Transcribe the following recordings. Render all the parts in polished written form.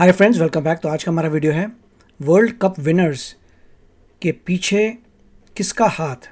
Hi friends, welcome back. तो आज का हमारा वीडियो है वर्ल्ड कप विनर्स के पीछे किसका हाथ,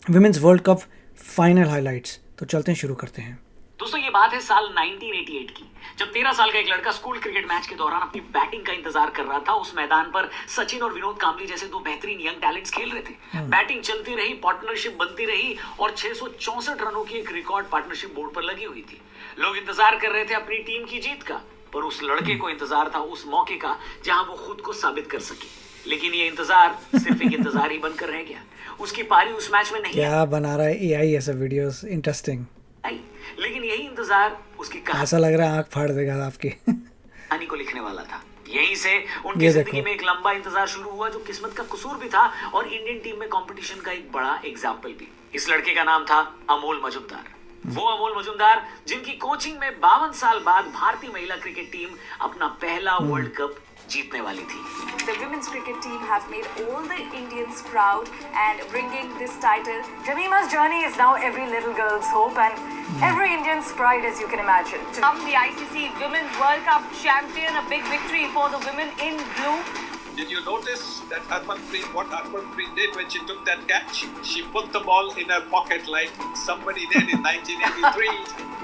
women's world cup final highlights. तो चलते हैं, शुरू करते हैं। दोस्तों, ये बात है साल 1988 की, जब 13 साल का एक लड़का स्कूल क्रिकेट मैच के दौरान अपनी बैटिंग का इंतजार कर रहा था। उस मैदान पर सचिन और विनोद कांबली जैसे दो बेहतरीन यंग टैलेंट्स खेल रहे थे। बैटिंग चलती रही, पार्टनरशिप बनती रही और 664 रनों की एक रिकॉर्ड पार्टनरशिप बोर्ड पर लगी हुई थी। लोग इंतजार कर रहे थे अपनी टीम की जीत का, पर उस लड़के को इंतजार था उस मौके का जहां वो खुद को साबित कर सके। लेकिन ये इंतजार सिर्फ एक इंतजार ही बनकर रह गया। उसकी पारी उस मैच में नहीं क्या बना रहा है एआई ऐसा वीडियोस, इंटरेस्टिंग। आई, लेकिन यही इंतजार उसकी ऐसा लग रहा है आंख फाड़ देगा आपकी। कहानी को लिखने वाला था। यहीं से उनकी जिंदगी में एक लंबा इंतजार शुरू हुआ, जो किस्मत का कसूर भी था और इंडियन टीम में कंपटीशन का एक बड़ा एग्जाम्पल भी। इस लड़के का नाम था अमोल मजुमदार। वो अमोल मजुमदार जिनकी कोचिंग में 52 साल बाद भारतीय महिला क्रिकेट टीम अपना पहला वर्ल्ड कप जीतने वाली थी। The women's cricket team have made all the Indians proud and bringing this title. Jamima's journey is now every little girl's hope and every Indian's pride, as you can imagine. I'm the ICC Women's World Cup champion, a big victory for the women in blue. Did you notice that what Harmanpreet did when she took that catch? She put the ball in her pocket like somebody did in 1983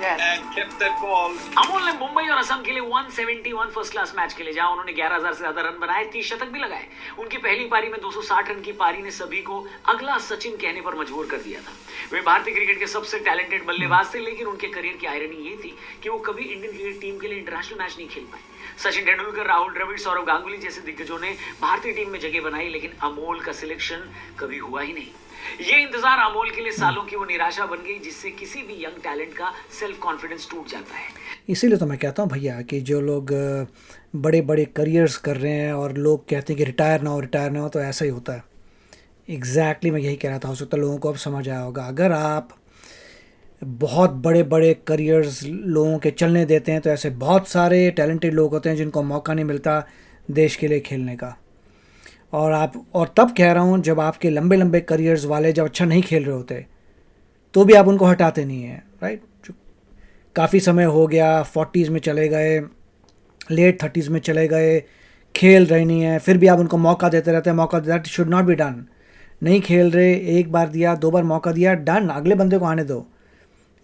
Yes. and kept that ball. Amol ने मुंबई और असम के लिए 171 first class match खेले, जहां उन्होंने 11,000 से ज्यादा run बनाए, 30 शतक भी लगाए। उनकी पहली पारी में 260 रन की पारी ने सभी को अगला सचिन कहने पर मजबूर कर दिया था। वे भारतीय क्रिकेट के सबसे टैलेंटेड बल्लेबाज थे, लेकिन उनके करियर की आयरनी ये थी कि वो कभी इंडियन क्रिकेट टीम के लिए इंटरनेशनल मैच नहीं खेल पाए। सचिन तेंदुलकर, राहुल द्रविड़, सौरव गांगुली जैसे दिग्गजों ने भारतीय टीम में जगह बनाई, लेकिन अमोल का सिलेक्शन कभी हुआ ही नहीं। ये इंतजार अमोल के लिए सालों की वो निराशा बन गई, जिससे किसी भी यंग टैलेंट का सेल्फ कॉन्फिडेंस टूट जाता है। इसीलिए तो मैं कहता हूँ भैया कि जो लोग बड़े बड़े करियर्स कर रहे हैं और लोग कहते हैं कि रिटायर ना हो, तो ऐसा ही होता है। एग्जैक्टली मैं यही कह रहा था। हो सकता है लोगों को अब समझ आया होगा। अगर आप बहुत बड़े बड़े करियर्स लोगों के चलने देते हैं तो ऐसे बहुत सारे टैलेंटेड लोग होते हैं जिनको मौका नहीं मिलता देश के लिए खेलने का। और तब कह रहा हूँ, जब आपके लंबे लंबे करियर्स वाले जब अच्छा नहीं खेल रहे होते तो भी आप उनको हटाते नहीं हैं, राइट। काफ़ी समय हो गया, 40s में चले गए, लेट 30s में चले गए, खेल रहे नहीं हैं, फिर भी आप उनको मौका देते रहते हैं। मौका that should not be done. नहीं खेल रहे, एक बार दिया, 2 बार मौका दिया, डन, अगले बंदे को आने दो।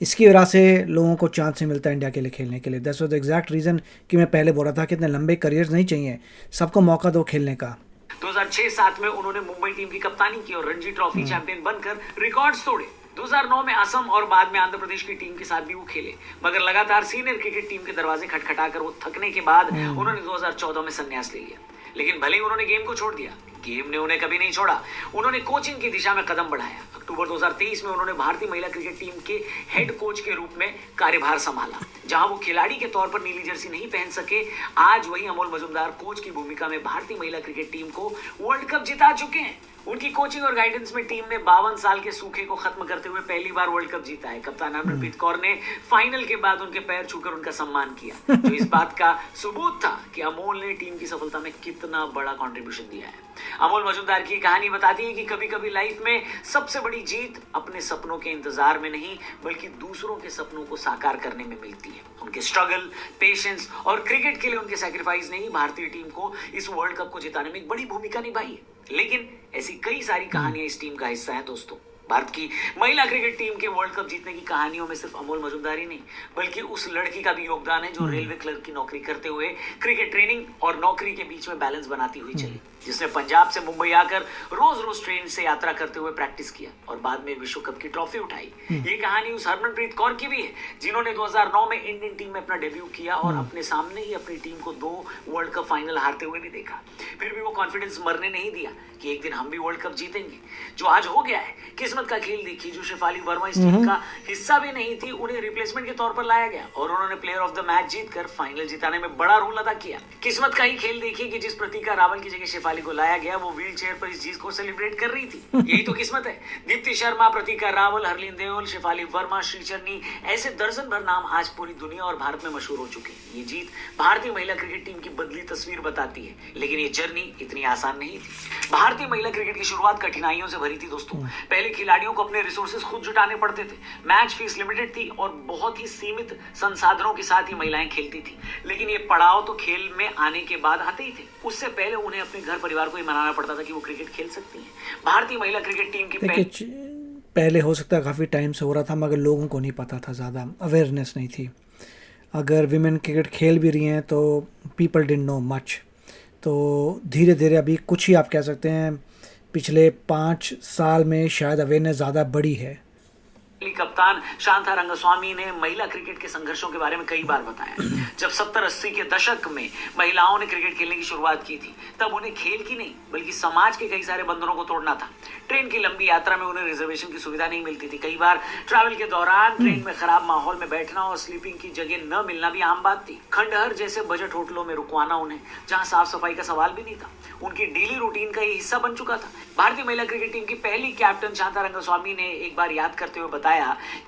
इसकी वजह से लोगों को चांस नहीं मिलता इंडिया के लिए खेलने के लिए। That's was the exact reason कि मैं पहले बोल रहा था कि इतने लंबे करियर्स नहीं चाहिए, सबको मौका दो खेलने का। 2006-07 में उन्होंने मुंबई टीम की कप्तानी की और रणजी ट्रॉफी चैंपियन बनकर रिकॉर्ड्स तोड़े। 2009 में असम और बाद में आंध्र प्रदेश की टीम के साथ भी वो खेले, मगर लगातार सीनियर क्रिकेट टीम के दरवाजे खटखटाकर वो थकने के बाद उन्होंने 2014 में संन्यास ले लिया। लेकिन भले ही उन्होंने गेम को छोड़ दिया, गेम ने उन्हें कभी नहीं छोड़ा। उन्होंने कोचिंग की दिशा में कदम बढ़ाया। अक्टूबर 2023 में उन्होंने भारतीय महिला क्रिकेट टीम के हेड कोच के रूप में कार्यभार संभाला। जहां वो खिलाड़ी के तौर पर नीली जर्सी नहीं पहन सके, आज वही अमोल मजुमदार कोच की भूमिका में भारतीय महिला क्रिकेट टीम को वर्ल्ड कप जिता चुके हैं। उनकी कोचिंग और गाइडेंस में टीम ने 52 साल के सूखे को खत्म करते हुए पहली बार वर्ल्ड कप जीता है। कप्तान हरमनप्रीत कौर ने फाइनल के बाद उनके पैर छूकर उनका सम्मान किया, जो इस बात का सबूत था कि अमोल ने टीम की सफलता में कितना बड़ा कंट्रीब्यूशन दिया है। अमोल मजुमदार की कहानी बताती है कि कभी कभी लाइफ में सबसे बड़ी जीत अपने सपनों के इंतजार में नहीं, बल्कि दूसरों के सपनों को साकार करने में मिलती है। उनके स्ट्रगल, पेशेंस और क्रिकेट के लिए उनके सैक्रिफाइस ने ही भारतीय टीम को इस वर्ल्ड कप को जिताने में एक बड़ी भूमिका निभाई है। लेकिन ऐसी कई सारी कहानियां इस टीम का हिस्सा है दोस्तों। भारत की महिला क्रिकेट टीम के वर्ल्ड कप जीतने की कहानियों में सिर्फ अमोल मजुमदार ही नहीं, बल्कि उस लड़की का भी योगदान है जो रेलवे क्लर्क की नौकरी करते हुए क्रिकेट ट्रेनिंग और नौकरी के बीच में बैलेंस बनाती हुई चली, जिसने पंजाब से मुंबई आकर रोज रोज ट्रेन से यात्रा करते हुए प्रैक्टिस किया और बाद में विश्व कप की ट्रॉफी उठाई। ये कहानी उस हरमनप्रीत कौर की भी है, जिन्होंने 2009 में इंडियन टीम में अपना डेब्यू किया और अपने सामने ही अपनी टीम को 2 वर्ल्ड कप फाइनल हारते हुए भी देखा। फिर भी वो कॉन्फिडेंस मरने नहीं दिया कि एक दिन हम भी वर्ल्ड कप जीतेंगे, जो आज हो गया है। किस्मत का खेल देखी, जो शेफाली वर्मा इस टीम का हिस्सा भी नहीं थी, उन्हें रिप्लेसमेंट के तौर पर लाया गया और उन्होंने प्लेयर ऑफ द मैच जीतकर फाइनल जिताने में बड़ा रोल अदा किया। किस्मत का ही खेल देखिए कि जिस प्रतीका रावल की जगह शेफाली को लाया गया, वो व्हील चेयर पर इस जीत को सेलिब्रेट कर रही थी। यही तो किस्मत है। दीप्ति शर्मा, प्रतीका रावल, हरलीन देओल, शेफाली वर्मा, श्रीचरनी, ऐसे दर्जन भर नाम आज पूरी दुनिया और भारत में मशहूर हो चुके हैं। ये जीत भारतीय महिला क्रिकेट टीम की बदली तस्वीर बताती है, लेकिन ये जर्नी इतनी आसान नहीं थी। भारतीय महिला क्रिकेट की शुरुआत कठिनाइयों से भरी थी दोस्तों। पहले खिलाड़ियों को अपने रिसोर्सेज खुद जुटाने पड़ते थे, मैच फीस लिमिटेड थी और बहुत ही सीमित संसाधनों के साथ ही महिलाएं खेलती थी। लेकिन ये पड़ाव तो खेल में आने के बाद आते ही थे। उससे पहले उन्हें अपने घर परिवार को ही मनाना पड़ता था कि वो क्रिकेट खेल सकती हैं। भारतीय महिला क्रिकेट टीम की पहले हो सकता है काफ़ी टाइम से हो रहा था, मगर लोगों को नहीं पता था, ज़्यादा अवेयरनेस नहीं थी। अगर विमेन क्रिकेट खेल भी रही हैं तो पीपल डिडंट नो मच। तो धीरे धीरे अभी कुछ ही आप कह सकते हैं पिछले 5 साल में शायद अवेयरनेस ज़्यादा बढ़ी है। कप्तान शांता रंगस्वामी ने महिला क्रिकेट के संघर्षों के बारे में कई बार बताया। जब 70-80 के दशक में महिलाओं ने क्रिकेट खेलने की शुरुआत की थी, तब उन्हें खेल की नहीं बल्कि समाज के कई सारे बंधनों को तोड़ना था। ट्रेन की लंबी यात्रा में उन्हें रिजर्वेशन की सुविधा नहीं मिलती थी। कई बार ट्रैवल के दौरान ट्रेन में खराब माहौल में बैठना और स्लीपिंग की जगह न मिलना भी आम बात थी। खंडहर जैसे बजट होटलों में रुकवाना उन्हें, जहां साफ सफाई का सवाल भी नहीं था, उनकी डेली रूटीन का ये हिस्सा बन चुका था। भारतीय महिला क्रिकेट टीम की पहली कैप्टन शांता रंगस्वामी ने एक बार याद करते हुए बताया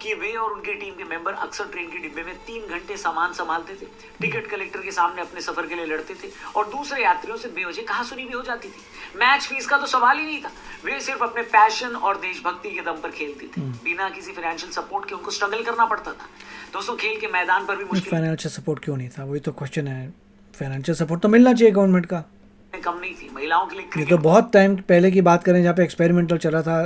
कि वे और उनकी टीम के मेंबर अक्सर ट्रेन के डिब्बे में 3 घंटे सामान संभालते थे, टिकट कलेक्टर के सामने अपने सफर के लिए लड़ते थे और दूसरे यात्रियों से बेवजह कहासुनी भी हो जाती थी। मैच फीस का तो सवाल ही नहीं था। वे सिर्फ अपने पैशन और देशभक्ति के दम पर खेलती थी। बिना किसी फाइनेंशियल सपोर्ट के उनको स्ट्रगल करना पड़ता था। दोस्तों, खेल के मैदान पर भी मुश्किल फाइनेंशियल सपोर्ट क्यों नहीं था, वही तो क्वेश्चन है। फाइनेंशियल सपोर्ट तो मिलना चाहिए गवर्नमेंट का, कम नहीं थी महिलाओं के लिए। ये तो बहुत टाइम पहले की बात करें जहाँ पे एक्सपेरिमेंटल चला था।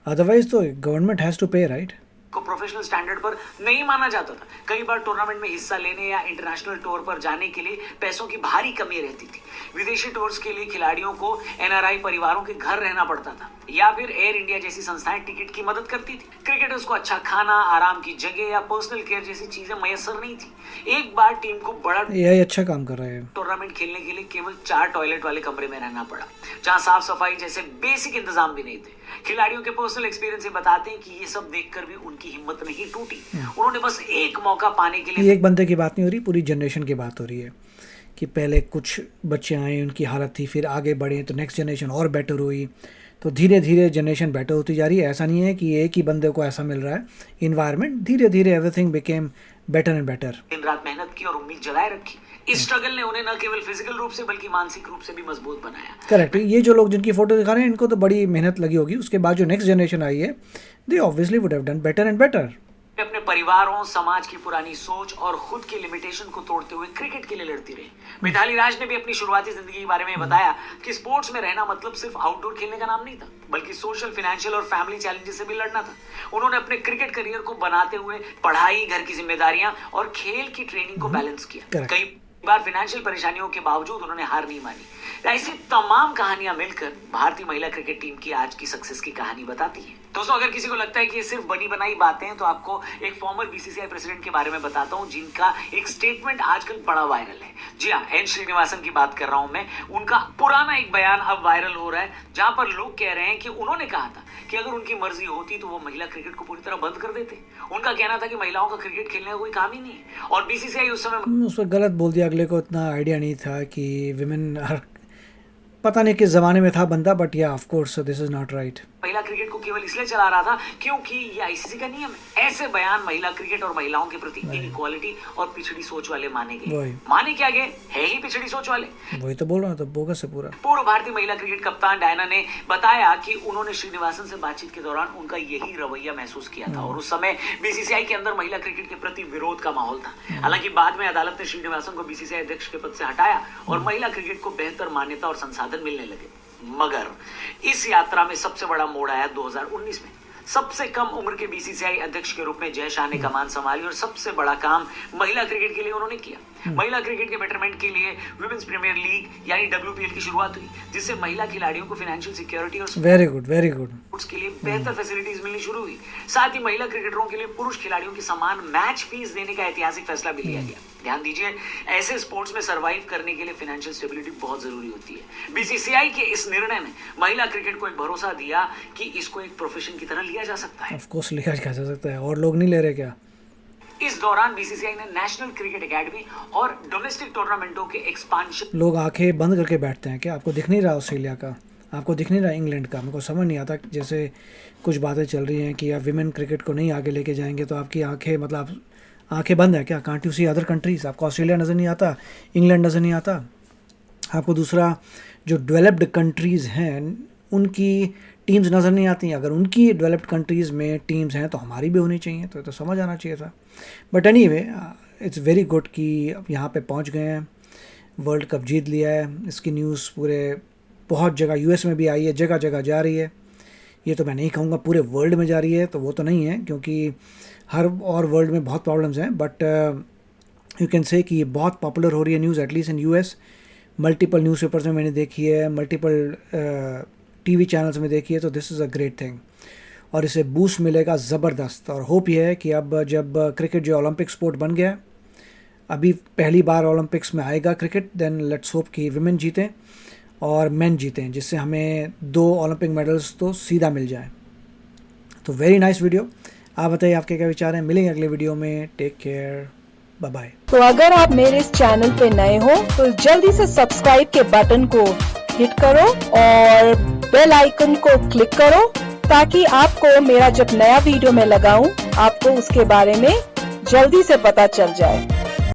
अदरवाइज तो गवर्नमेंट हैज़ टू पे, राइट। को प्रोफेशनल स्टैंडर्ड पर नहीं माना जाता था। कई बार टूर्नामेंट में हिस्सा लेने या इंटरनेशनल टूर पर जाने के लिए पैसों की भारी कमी रहती थी। विदेशी टूर्स के लिए खिलाड़ियों को एनआरआई परिवारों के घर रहना पड़ता था या फिर एयर इंडिया जैसी संस्थाएं टिकट की मदद करती थी। क्रिकेटर्स को अच्छा खाना, आराम की जगह या पर्सनल केयर जैसी चीजें मयसर नहीं थी। एक बार टीम को बड़ा यही अच्छा काम कर रहा है। टूर्नामेंट खेलने के लिए केवल 4 टॉयलेट वाले कमरे में रहना पड़ा, जहां साफ सफाई जैसे बेसिक इंतजाम भी नहीं थे। खिलाड़ियों के पर्सनल एक्सपीरियंस से बताते हैं कि ये सब देखकर भी उनकी हिम्मत नहीं टूटी। उन्होंने बस एक मौका पाने के लिए, एक बंदे की बात नहीं हो रही, पूरी जनरेशन की बात हो रही है कि पहले कुछ बच्चे आए, उनकी हालत थी, फिर आगे बढ़े तो नेक्स्ट जनरेशन और बेटर हुई। तो धीरे धीरे जनरेशन बेटर होती जा रही है। ऐसा नहीं है कि एक ही बंदे को ऐसा मिल रहा है इन्वायरमेंट। धीरे धीरे everything became better and better. दिन रात मेहनत की और उम्मीद जलाए रखी। इस स्ट्रगल ने उन्हें न केवल फिजिकल रूप से बल्कि मानसिक रूप से भी मजबूत बनाया। करेक्ट। ये जो लोग जिनकी फोटो दिखा रहे हैं, इनको तो बड़ी मेहनत लगी होगी। उसके बाद जो नेक्स्ट जनरेशन आई है, दे obviously would have done better and better. अपने परिवारों, समाज की पुरानी सोच और खुद के लिमिटेशन को तोड़ते हुए क्रिकेट के लिए लड़ती रही। मिताली राज ने भी अपनी शुरुआती जिंदगी के बारे में बताया कि स्पोर्ट्स में रहना मतलब सिर्फ आउटडोर खेलने का नाम नहीं था, बल्कि सोशल, फाइनेंशियल और फैमिली चैलेंजेस से भी लड़ना था। उन्होंने अपने क्रिकेट करियर को बनाते हुए पढ़ाई, घर की जिम्मेदारियां और खेल की ट्रेनिंग को बैलेंस किया। कई बार फाइनेंशियल परेशानियों के बावजूद उन्होंने हार नहीं मानी। ऐसी तमाम कहानियां मिलकर भारतीय महिला क्रिकेट टीम की आज की सक्सेस की कहानी बताती है। दोस्तों, अगर किसी को लगता है कि ये सिर्फ बनी बनाई बातें हैं, तो आपको एक फॉर्मर बीसीसीआई प्रेसिडेंट के बारे में बताता हूं, जिनका एक स्टेटमेंट आजकल बड़ा वायरल है। जी हाँ, एन श्रीनिवासन की बात कर रहा हूं मैं। उनका पुराना एक बयान अब वायरल हो रहा है, जहां पर लोग कह रहे हैं कि उन्होंने कहा था कि अगर उनकी मर्जी होती तो वो महिला क्रिकेट को पूरी तरह बंद कर देते। उनका कहना था कि महिलाओं का क्रिकेट खेलने का कोई काम ही नहीं है और बीसीसीआई उस समय उसको गलत बोल दिया। अगले को इतना आइडिया नहीं था कि विमेन, पता नहीं किस ज़माने में था बंदा, बट या of course this is not right. महिला क्रिकेट को केवल इसलिए चला रहा था क्योंकि ये आईसीसी का नियम है। ऐसे बयान महिला क्रिकेट और महिलाओं के प्रति इनइक्वालिटी और पिछड़ी सोच वाले माने गए। माने क्या गए, है ही पिछड़ी सोच वाले। वही तो बोल रहा हूँ, तो बोगस है पूरा। पूर्व भारतीय महिला क्रिकेट कप्तान डायना ने बताया कि उन्होंने श्रीनिवासन से बातचीत के दौरान उनका यही रवैया महसूस किया था और उस समय बीसीसीआई के अंदर महिला क्रिकेट के प्रति विरोध का माहौल था। हालांकि बाद में अदालत ने श्रीनिवासन को बीसीसीआई अध्यक्ष के पद से हटाया और महिला क्रिकेट को बेहतर मान्यता और संसाधन मिलने लगे। मगर इस यात्रा में सबसे बड़ा मोड़ आया 2019 में। सबसे कम उम्र के बीसीसीआई अध्यक्ष के रूप में जय शाह ने कमान संभाली और सबसे बड़ा काम महिला क्रिकेट के लिए उन्होंने किया। महिला क्रिकेट के बेटरमेंट के लिए विमेंस प्रीमियर लीग यानी WPL की शुरुआत हुई, जिससे महिला खिलाड़ियों को फाइनेंशियल सिक्योरिटी और वेरी गुड उसके लिए बेहतर फैसिलिटीज मिलनी शुरू हुई। साथ ही महिला क्रिकेटरों के लिए पुरुष खिलाड़ियों की समान मैच फीस देने का ऐतिहासिक फैसला भी लिया गया। ध्यान दीजिए, ऐसे स्पोर्ट्स में सरवाइव करने के लिए फाइनेंशियल स्टेबिलिटी बहुत जरूरी होती है। बीसीसीआई के इस निर्णय ने महिला क्रिकेट को एक भरोसा दिया कि इसको एक प्रोफेशन की तरह लिया जा सकता है। ऑफ कोर्स लिया जा सकता है, और लोग नहीं ले रहे क्या? इस दौरान बीसीसीआई ने नेशनल क्रिकेट एकेडमी और डोमेस्टिक टूर्नामेंटों के एक्सपांशन। लोग आंखें बंद करके बैठते हैं क्या? आपको दिख नहीं रहा ऑस्ट्रेलिया का, आपको दिख नहीं रहा इंग्लैंड का? मेरे को समझ नहीं आता। जैसे कुछ बातें चल रही हैं कि आप विमेन क्रिकेट को नहीं आगे लेके जाएंगे तो आपकी आंखें, मतलब आंखें बंद है क्या? Can't you see other countries? आपको ऑस्ट्रेलिया नज़र नहीं आता, इंग्लैंड नज़र नहीं आता? आपको दूसरा जो डेवलप्ड कंट्रीज़ हैं उनकी टीम्स नज़र नहीं आती। अगर उनकी डेवलप्ड कंट्रीज़ में टीम्स हैं तो हमारी भी होनी चाहिए, तो समझ आना चाहिए था। But anyway it's very good कि अब यहाँ पे पहुँच गए हैं, वर्ल्ड कप जीत लिया है। इसकी न्यूज़ पूरे बहुत जगह यूएस में भी आई है, जगह जगह जा रही है। ये तो मैं नहीं कहूँगा पूरे वर्ल्ड में जा रही है, तो वो तो नहीं है, क्योंकि हर और वर्ल्ड में बहुत प्रॉब्लम्स हैं, बट यू कैन से कि ये बहुत पॉपुलर हो रही है news, at least in US. Multiple newspapers में मैंने देखी है, मल्टीपल टीवी चैनल्स में देखी है, तो this is a great thing और इसे बूस्ट मिलेगा ज़बरदस्त। और होप ये है कि अब जब क्रिकेट जो ओलंपिक स्पोर्ट बन गया है, अभी पहली बार ओलंपिक्स में आएगा क्रिकेट, देन लेट्स होप कि विमेन जीतें और मेन जीतें, जिससे हमें 2 ओलंपिक मेडल्स तो सीधा मिल जाए। तो वेरी नाइस वीडियो। आप बताइए आपके क्या विचार हैं। मिलेंगे अगले वीडियो में। Take care, bye bye. तो अगर आप मेरे इस चैनल पे नए हो तो जल्दी से सब्सक्राइब के बटन को हिट करो और बेल आइकन को क्लिक करो, ताकि आपको मेरा जब नया वीडियो मैं लगाऊं आपको उसके बारे में जल्दी से पता चल जाए।